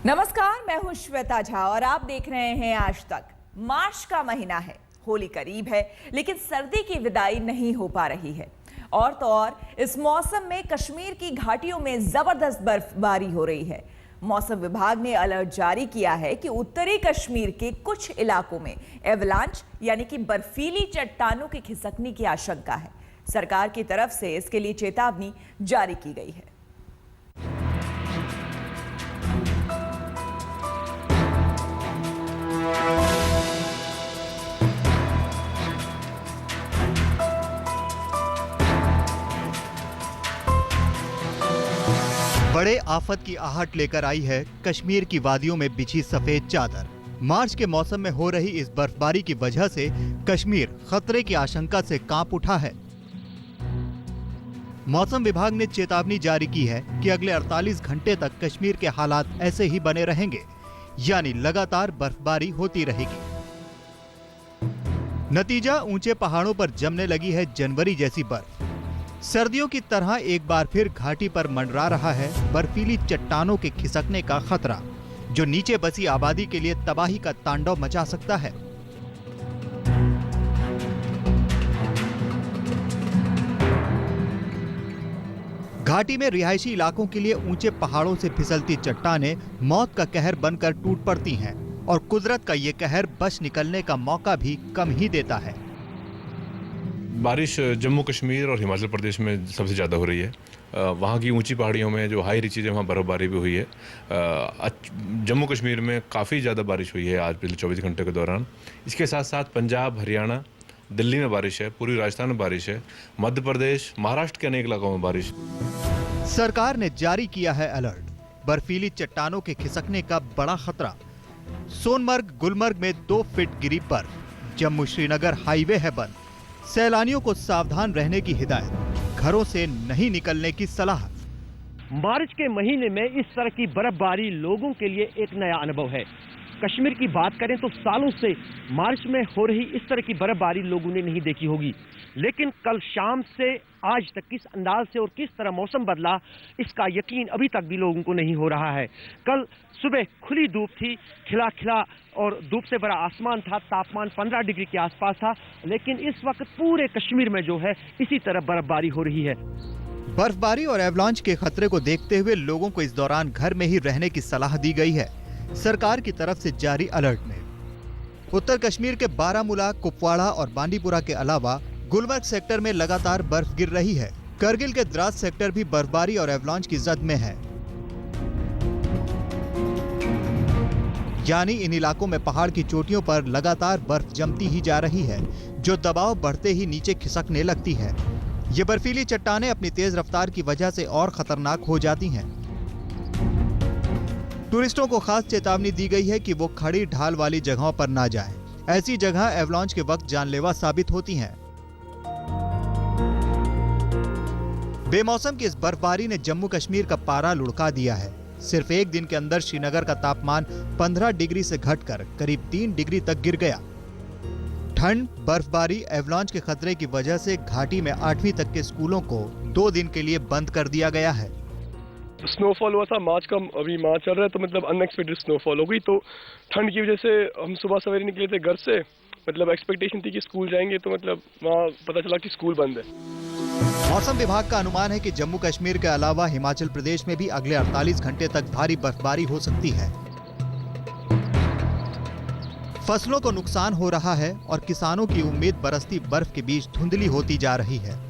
नमस्कार, मैं हूं श्वेता झा और आप देख रहे हैं आज तक। मार्च का महीना है, होली करीब है, लेकिन सर्दी की विदाई नहीं हो पा रही है। और तो और इस मौसम में कश्मीर की घाटियों में जबरदस्त बर्फबारी हो रही है। मौसम विभाग ने अलर्ट जारी किया है कि उत्तरी कश्मीर के कुछ इलाकों में एवलांच यानी कि बर्फीली चट्टानों की खिसकने की आशंका है। सरकार की तरफ से इसके लिए चेतावनी जारी की गई है। बड़े आफत की आहट लेकर आई है कश्मीर की वादियों में बिछी सफेद चादर। मार्च के मौसम में हो रही इस बर्फबारी की वजह से कश्मीर खतरे की आशंका से कांप उठा है। मौसम विभाग ने चेतावनी जारी की है कि अगले 48 घंटे तक कश्मीर के हालात ऐसे ही बने रहेंगे, यानी लगातार बर्फबारी होती रहेगी। नतीजा ऊंचे पहाड़ों पर जमने लगी है जनवरी जैसी बर्फ। सर्दियों की तरह एक बार फिर घाटी पर मंडरा रहा है बर्फीली चट्टानों के खिसकने का खतरा, जो नीचे बसी आबादी के लिए तबाही का तांडव मचा सकता है। घाटी में रिहायशी इलाकों के लिए ऊंचे पहाड़ों से फिसलती चट्टानें मौत का कहर बनकर टूट पड़ती हैं और कुदरत का ये कहर बच निकलने का मौका भी कम ही देता है। बारिश जम्मू कश्मीर और हिमाचल प्रदेश में सबसे ज़्यादा हो रही है। वहाँ की ऊंची पहाड़ियों में जो हाई रीचेज है वहाँ बर्फ़बारी भी हुई है। जम्मू कश्मीर में काफ़ी ज़्यादा बारिश हुई है आज पिछले 24 घंटे के दौरान। इसके साथ साथ पंजाब, हरियाणा, दिल्ली में बारिश है, पूर्वी राजस्थान में बारिश है, मध्य प्रदेश, महाराष्ट्र के अनेक इलाकों में बारिश। सरकार ने जारी किया है अलर्ट। बर्फीली चट्टानों के खिसकने का बड़ा खतरा। सोनमर्ग, गुलमर्ग में 2 फीट गिरी बर्फ। जम्मू श्रीनगर हाईवे है बंद। सैलानियों को सावधान रहने की हिदायत। घरों से नहीं निकलने की सलाह। मार्च के महीने में इस तरह की बर्फबारी लोगों के लिए एक नया अनुभव है। कश्मीर की बात करें तो सालों से मार्च में हो रही इस तरह की बर्फबारी लोगों ने नहीं देखी होगी, लेकिन कल शाम से आज तक किस अंदाज से और किस तरह मौसम बदला, इसका यकीन अभी तक भी लोगों को नहीं हो रहा है। कल सुबह खुली धूप थी, खिला खिला और धूप से भरा आसमान था। तापमान 15 डिग्री के आसपास था, लेकिन इस वक्त पूरे कश्मीर में जो है इसी तरह बर्फबारी हो रही है। बर्फबारी और एवलांच के खतरे को देखते हुए लोगों को इस दौरान घर में ही रहने की सलाह दी गई है सरकार की तरफ से जारी अलर्ट में। उत्तर कश्मीर के बारामूला, कुपवाड़ा और बांदीपुरा के अलावा गुलमर्ग सेक्टर में लगातार बर्फ गिर रही है। करगिल के द्रास सेक्टर भी बर्फबारी और एवलांच की जद में है, यानी इन इलाकों में पहाड़ की चोटियों पर लगातार बर्फ जमती ही जा रही है, जो दबाव बढ़ते ही नीचे खिसकने लगती है। ये बर्फीली चट्टानें अपनी तेज रफ्तार की वजह से और खतरनाक हो जाती हैं। टूरिस्टों को खास चेतावनी दी गई है कि वो खड़ी ढाल वाली जगहों पर ना जाएं। ऐसी जगह एवलांच के वक्त जानलेवा साबित होती हैं। बेमौसम की इस बर्फबारी ने जम्मू कश्मीर का पारा लुढ़का दिया है। सिर्फ एक दिन के अंदर श्रीनगर का तापमान 15 डिग्री से घटकर करीब 3 डिग्री तक गिर गया। ठंड, बर्फबारी, एवलांच के खतरे की वजह से घाटी में 8वीं तक के स्कूलों को 2 दिन के लिए बंद कर दिया गया है। स्नोफॉल हुआ था मार्च का, अभी मार्च चल रहा है, तो मतलब अनएक्सपेक्टेड स्नोफॉल हो गई। तो ठंड की वजह से हम सुबह सवेरे निकले थे घर से, मतलब एक्सपेक्टेशन थी कि स्कूल जाएंगे, तो मतलब वहाँ पता चला कि स्कूल बंद है। मौसम विभाग का अनुमान है कि जम्मू कश्मीर के अलावा हिमाचल प्रदेश में भी अगले 48 घंटे तक भारी बर्फबारी हो सकती है। फसलों को नुकसान हो रहा है और किसानों की उम्मीद बरसती बर्फ के बीच धुंधली होती जा रही है।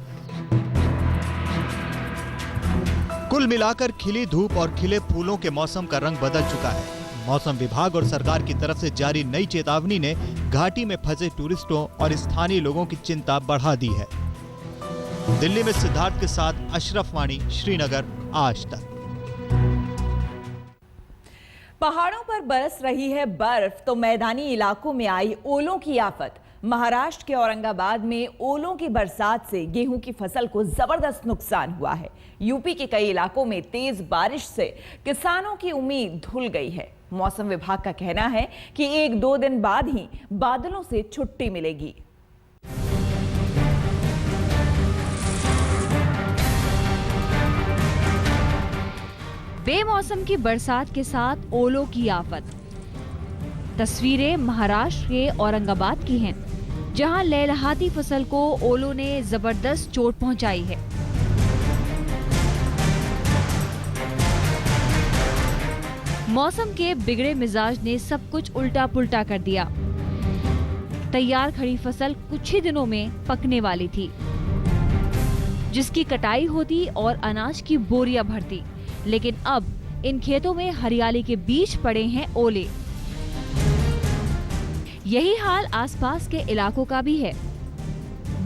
कुल मिलाकर खिली धूप और खिले फूलों के मौसम का रंग बदल चुका है। मौसम विभाग और सरकार की तरफ से जारी नई चेतावनी ने घाटी में फंसे टूरिस्टों और स्थानीय लोगों की चिंता बढ़ा दी है। दिल्ली में सिद्धार्थ के साथ अशरफ वाणी, श्रीनगर, आज तक। पहाड़ों पर बरस रही है बर्फ तो मैदानी इलाकों में आई ओलों की आफत। महाराष्ट्र के औरंगाबाद में ओलों की बरसात से गेहूं की फसल को जबरदस्त नुकसान हुआ है। यूपी के कई इलाकों में तेज बारिश से किसानों की उम्मीद धुल गई है। मौसम विभाग का कहना है कि 1-2 दिन बाद ही बादलों से छुट्टी मिलेगी। बेमौसम की बरसात के साथ ओलों की आफत। तस्वीरें महाराष्ट्र के औरंगाबाद की हैं, जहां लहलहाती फसल को ओलों ने जबरदस्त चोट पहुंचाई है। मौसम के बिगड़े मिजाज ने सब कुछ उल्टा पुल्टा कर दिया। तैयार खड़ी फसल कुछ ही दिनों में पकने वाली थी, जिसकी कटाई होती और अनाज की बोरियां भरती, लेकिन अब इन खेतों में हरियाली के बीच पड़े हैं ओले। यही हाल आसपास के इलाकों का भी है।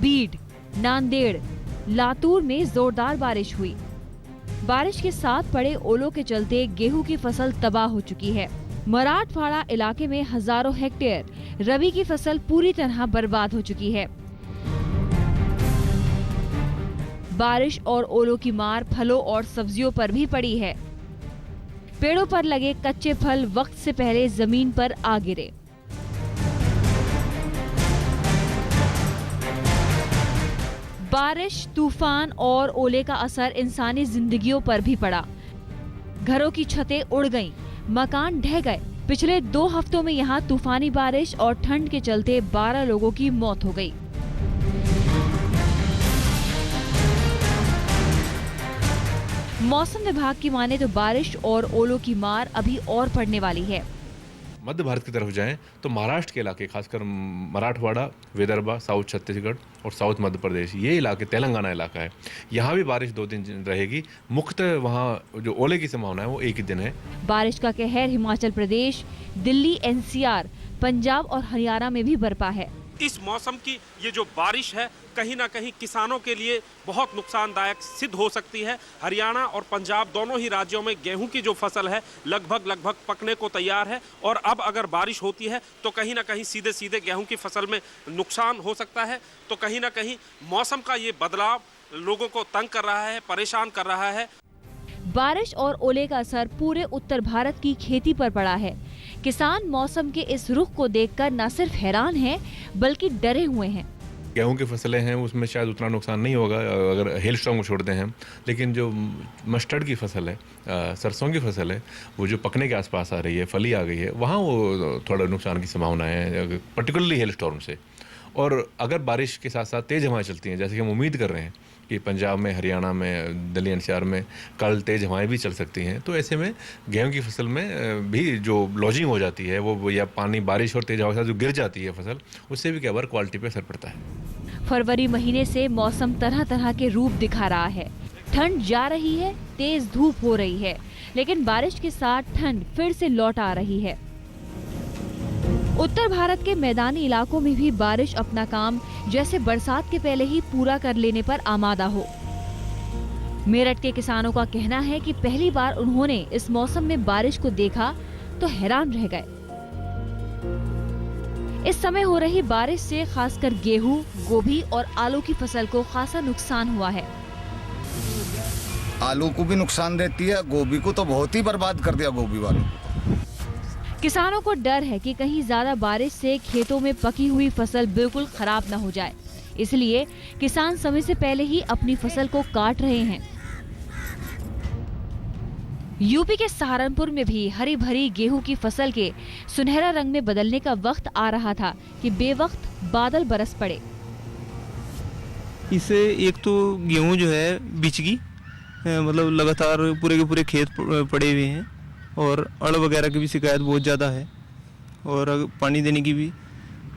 बीड, नांदेड़, लातूर में जोरदार बारिश हुई। बारिश के साथ पड़े ओलों के चलते गेहूं की फसल तबाह हो चुकी है। मराठवाड़ा इलाके में हजारों हेक्टेयर रबी की फसल पूरी तरह बर्बाद हो चुकी है। बारिश और ओलों की मार फलों और सब्जियों पर भी पड़ी है। पेड़ों पर लगे कच्चे फल वक्त से पहले जमीन पर आ गिरे। बारिश, तूफान और ओले का असर इंसानी जिंदगियों पर भी पड़ा। घरों की छतें उड़ गईं, मकान ढह गए। पिछले 2 हफ्तों में यहाँ तूफानी बारिश और ठंड के चलते 12 लोगों की मौत हो गई। मौसम विभाग की माने तो बारिश और ओलों की मार अभी और पड़ने वाली है। मध्य भारत की तरफ जाएं तो महाराष्ट्र के इलाके, खासकर मराठवाड़ा, विदर्भा, साउथ छत्तीसगढ़ और साउथ मध्य प्रदेश, ये इलाके, तेलंगाना इलाका है, यहाँ भी बारिश 2 दिन रहेगी। मुख्यतः वहाँ जो ओले की संभावना है वो 1 ही दिन है। बारिश का कहर हिमाचल प्रदेश, दिल्ली, एनसीआर, पंजाब और हरियाणा में भी बरपा है। इस मौसम की ये जो बारिश है कहीं ना कहीं किसानों के लिए बहुत नुकसानदायक सिद्ध हो सकती है। हरियाणा और पंजाब दोनों ही राज्यों में गेहूं की जो फसल है लगभग पकने को तैयार है, और अब अगर बारिश होती है तो कहीं ना कहीं सीधे सीधे गेहूं की फसल में नुकसान हो सकता है। तो कहीं ना कहीं मौसम का ये बदलाव लोगों को तंग कर रहा है, परेशान कर रहा है। बारिश और ओले का असर पूरे उत्तर भारत की खेती पर पड़ा है। किसान मौसम के इस रुख को देखकर न सिर्फ हैरान हैं, बल्कि डरे हुए हैं। गेहूं की फसलें हैं उसमें शायद उतना नुकसान नहीं होगा अगर हेल स्टॉर्म को छोड़ दें हम, लेकिन जो मस्टर्ड की फसल है, सरसों की फसल है, वो जो पकने के आसपास आ रही है, फली आ गई है, वहाँ वो थोड़ा नुकसान की संभावना है, पर्टिकुलरली हेल स्टॉर्म से। और अगर बारिश के साथ साथ तेज़ हवाएं चलती हैं, जैसे कि हम उम्मीद कर रहे हैं कि पंजाब में, हरियाणा में, दिल्ली एनसीआर में कल तेज़ हवाएं भी चल सकती हैं, तो ऐसे में गेहूं की फसल में भी जो लॉजिंग हो जाती है वो, या पानी, बारिश और तेज़ हवा के साथ जो गिर जाती है फसल, उससे भी क्या बार क्वालिटी पे असर पड़ता है। फरवरी महीने से मौसम तरह तरह के रूप दिखा रहा है। ठंड जा रही है, तेज धूप हो रही है, लेकिन बारिश के साथ ठंड फिर से लौट आ रही है। उत्तर भारत के मैदानी इलाकों में भी बारिश अपना काम जैसे बरसात के पहले ही पूरा कर लेने पर आमादा हो। मेरठ के किसानों का कहना है कि पहली बार उन्होंने इस मौसम में बारिश को देखा तो हैरान रह गए। इस समय हो रही बारिश से खासकर गेहूं, गोभी और आलू की फसल को खासा नुकसान हुआ है। आलू को भी नुकसान देती है, गोभी को तो बहुत ही बर्बाद कर दिया गोभी वालों को। किसानों को डर है कि कहीं ज्यादा बारिश से खेतों में पकी हुई फसल बिल्कुल खराब न हो जाए, इसलिए किसान समय से पहले ही अपनी फसल को काट रहे हैं। यूपी के सहारनपुर में भी हरी भरी गेहूं की फसल के सुनहरा रंग में बदलने का वक्त आ रहा था कि बेवक्त बादल बरस पड़े। इससे एक तो गेहूं जो है बिछ गई, मतलब लगातार पूरे के पूरे खेत पड़े हुए हैं, और अड़ वगैरह की भी शिकायत बहुत ज़्यादा है, और पानी देने की भी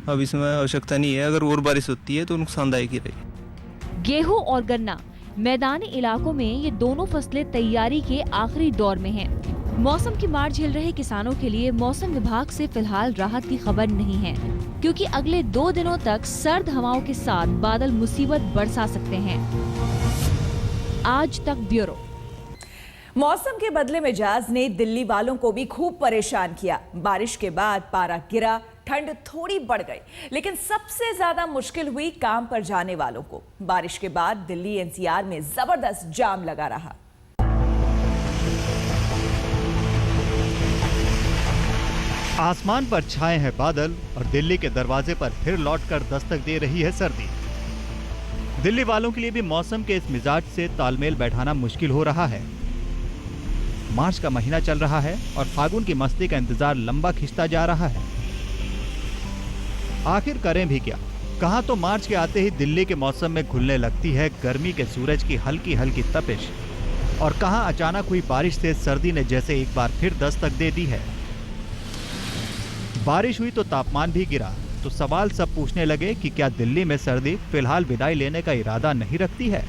अब इसमें आवश्यकता नहीं है। अगर और बारिश होती है तो नुकसानदायक ही रहेगी। गेहूं और गन्ना, मैदानी इलाकों में ये दोनों फसलें तैयारी के आखिरी दौर में हैं। मौसम की मार झेल रहे किसानों के लिए मौसम विभाग से फिलहाल राहत की खबर नहीं है, क्योंकि अगले 2 दिनों तक सर्द हवाओं के साथ बादल मुसीबत बरसा सकते हैं। आज तक ब्यूरो। मौसम के बदले मिजाज ने दिल्ली वालों को भी खूब परेशान किया। बारिश के बाद पारा गिरा, ठंड थोड़ी बढ़ गई, लेकिन सबसे ज्यादा मुश्किल हुई काम पर जाने वालों को। बारिश के बाद दिल्ली एनसीआर में जबरदस्त जाम लगा रहा। आसमान पर छाए हैं बादल और दिल्ली के दरवाजे पर फिर लौटकर दस्तक दे रही है सर्दी। दिल्ली वालों के लिए भी मौसम के इस मिजाज से तालमेल बैठाना मुश्किल हो रहा है। मार्च का महीना चल रहा है और फागुन की मस्ती का इंतजार लंबा खिंचता जा रहा है। आखिर करें भी क्या? कहां तो मार्च के आते ही दिल्ली के मौसम में घुलने लगती है गर्मी के सूरज की हल्की हल्की तपिश, और कहां अचानक हुई बारिश से सर्दी ने जैसे एक बार फिर दस्तक दे दी है। बारिश हुई तो तापमान भी गिरा, तो सवाल सब पूछने लगे कि क्या दिल्ली में सर्दी फिलहाल विदाई लेने का इरादा नहीं रखती है।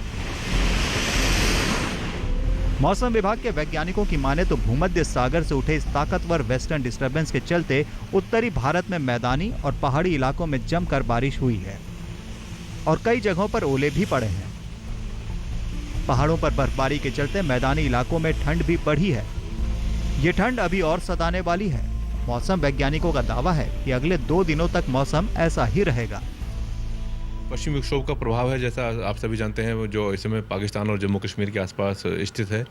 मौसम विभाग के वैज्ञानिकों की माने तो भूमध्य सागर से उठे इस ताकतवर वेस्टर्न डिस्टर्बेंस के चलते उत्तरी भारत में मैदानी और पहाड़ी इलाकों में जमकर बारिश हुई है और कई जगहों पर ओले भी पड़े हैं। पहाड़ों पर बर्फबारी के चलते मैदानी इलाकों में ठंड भी बढ़ी है। ये ठंड अभी और सताने वाली है। मौसम वैज्ञानिकों का दावा है कि अगले 2 दिनों तक मौसम ऐसा ही रहेगा। पश्चिमी विक्षोभ का प्रभाव है, जैसा आप सभी जानते हैं, जो इस समय पाकिस्तान और जम्मू कश्मीर के आसपास स्थित है।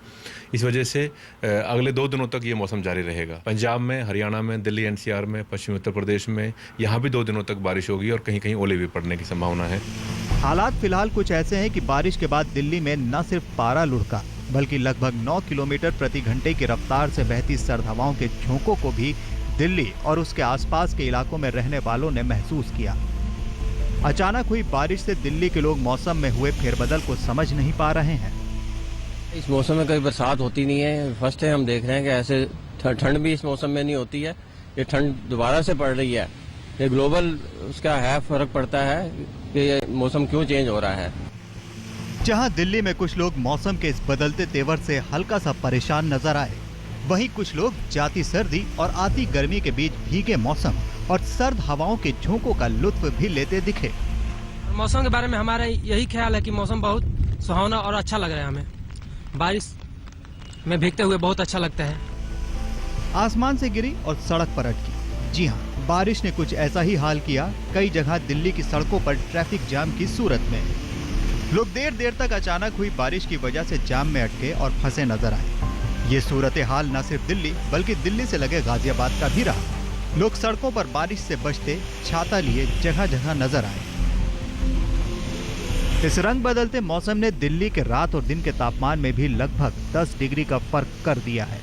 इस वजह से अगले 2 दिनों तक ये मौसम जारी रहेगा। पंजाब में, हरियाणा में, दिल्ली एनसीआर में, पश्चिमी उत्तर प्रदेश में, यहाँ भी 2 दिनों तक बारिश होगी और कहीं कहीं ओले भी पड़ने की संभावना है। हालात फिलहाल कुछ ऐसे हैं कि बारिश के बाद दिल्ली में न सिर्फ पारा लुढ़का, बल्कि लगभग 9 किलोमीटर प्रति घंटे की रफ्तार से बहती सर्द हवाओं के झोंकों को भी दिल्ली और उसके आसपास के इलाकों में रहने वालों ने महसूस किया। अचानक हुई बारिश से दिल्ली के लोग मौसम में हुए फेरबदल को समझ नहीं पा रहे हैं। इस मौसम में कभी बरसात होती नहीं है। फर्स्ट टाइम हम देख रहे हैं कि ऐसे ठंड भी इस मौसम में नहीं होती है। ये ठंड दोबारा से पड़ रही है। ये ग्लोबल उसका है फर्क पड़ता है कि ये मौसम क्यों चेंज हो रहा है। जहां दिल्ली में कुछ लोग मौसम के इस बदलते तेवर से हल्का सा परेशान नजर आए, वहीं कुछ लोग जाती सर्दी और आती गर्मी के बीच भीगे मौसम और सर्द हवाओं के झोंकों का लुत्फ भी लेते दिखे। मौसम के बारे में हमारा यही ख्याल है कि मौसम बहुत सुहावना और अच्छा लग रहा है। हमें बारिश में भीगते हुए बहुत अच्छा लगता है। आसमान से गिरी और सड़क पर अटकी। जी हाँ, बारिश ने कुछ ऐसा ही हाल किया कई जगह दिल्ली की सड़कों पर ट्रैफिक जाम की सूरत में। लोग देर देर तक अचानक हुई बारिश की वजह से जाम में अटके और फंसे नजर आए। ये सूरत हाल न सिर्फ दिल्ली बल्कि दिल्ली से लगे गाजियाबाद का भी रहा। लोग सड़कों पर बारिश से बचते छाता लिए जगह जगह नजर आए। इस रंग बदलते मौसम ने दिल्ली के रात और दिन के तापमान में भी लगभग 10 डिग्री का फर्क कर दिया है।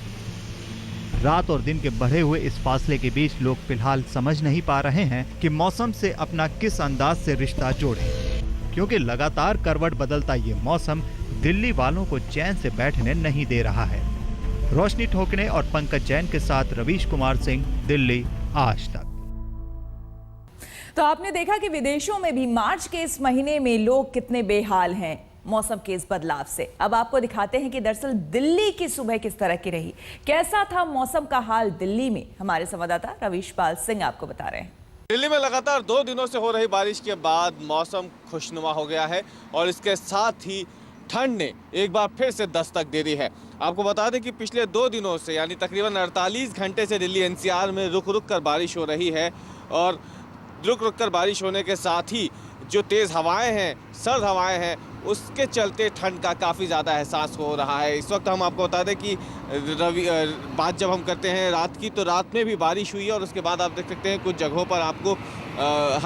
रात और दिन के बढ़े हुए इस फासले के बीच लोग फिलहाल समझ नहीं पा रहे हैं कि मौसम से अपना किस अंदाज से रिश्ता जोड़ें, क्योंकि लगातार करवट बदलता ये मौसम दिल्ली वालों को चैन से बैठने नहीं दे रहा है। रोशनी ठोकने और पंकज जैन के साथ रवीश कुमार सिंह, दिल्ली आज तक। तो आपने देखा कि विदेशों में भी मार्च के इस महीने में लोग कितने बेहाल हैं मौसम के इस बदलाव से। अब आपको दिखाते हैं कि दरअसल दिल्ली की सुबह किस तरह की रही, कैसा था मौसम का हाल दिल्ली में। हमारे संवाददाता रवीश पाल सिंह आपको बता रहे हैं। दिल्ली में लगातार 2 दिनों से हो रही बारिश के बाद मौसम खुशनुमा हो गया है और इसके साथ ही ठंड ने एक बार फिर से दस्तक दे दी है। आपको बता दें कि पिछले 2 दिनों से यानी तकरीबन 48 घंटे से दिल्ली एनसीआर में रुक रुक कर बारिश हो रही है और रुक रुक कर बारिश होने के साथ ही जो तेज़ हवाएं हैं, सर्द हवाएं हैं, उसके चलते ठंड का काफ़ी ज़्यादा एहसास हो रहा है। इस वक्त हम आपको बता दें कि बात जब हम करते हैं रात की, तो रात में भी बारिश हुई है और उसके बाद आप देख सकते हैं कुछ जगहों पर आपको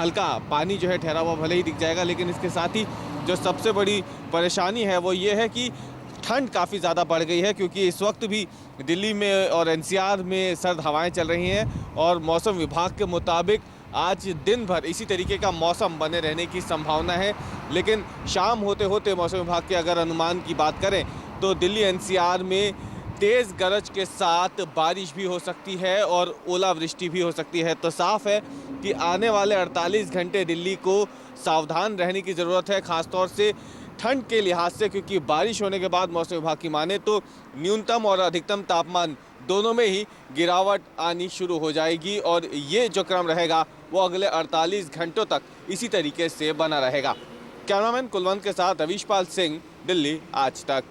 हल्का पानी जो है ठहरा हुआ भले ही दिख जाएगा, लेकिन इसके साथ ही जो सबसे बड़ी परेशानी है वो ये है कि ठंड काफ़ी ज़्यादा बढ़ गई है, क्योंकि इस वक्त भी दिल्ली में और एनसीआर में सर्द हवाएं चल रही हैं और मौसम विभाग के मुताबिक आज दिन भर इसी तरीके का मौसम बने रहने की संभावना है। लेकिन शाम होते होते मौसम विभाग के अगर अनुमान की बात करें तो दिल्ली एनसीआर में तेज़ गरज के साथ बारिश भी हो सकती है और ओलावृष्टि भी हो सकती है। तो साफ है कि आने वाले 48 घंटे दिल्ली को सावधान रहने की ज़रूरत है, ख़ासतौर से ठंड के लिहाज से, क्योंकि बारिश होने के बाद मौसम विभाग की माने तो न्यूनतम और अधिकतम तापमान दोनों में ही गिरावट आनी शुरू हो जाएगी और ये जो क्रम रहेगा वो अगले 48 घंटों तक इसी तरीके से बना रहेगा। कैमरामैन कुलवंत के साथ रवीश पाल सिंह, दिल्ली आज तक।